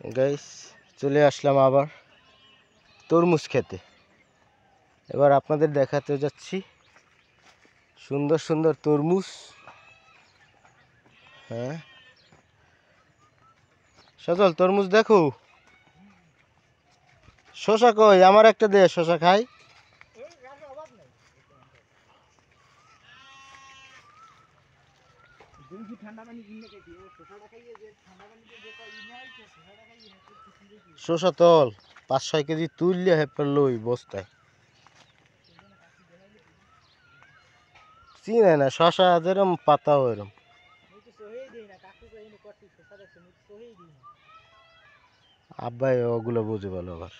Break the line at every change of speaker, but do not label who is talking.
Guys চলে আসলাম আবার তরমুজ খেতে। এবার আপনাদের দেখাতে যাচ্ছি সুন্দর সুন্দর তরমুজ। হ্যাঁ সজল তরমুজ দেখো। শশা কই? আমার একটা দে, শশা খাই। শশা তল 5-6 কেজি তুললে হেপে লই বস্তায়। চিনে না শশা যেরম পাতা ওইরম। আব্বাই ওগুলো বুঝে ভালো আবার।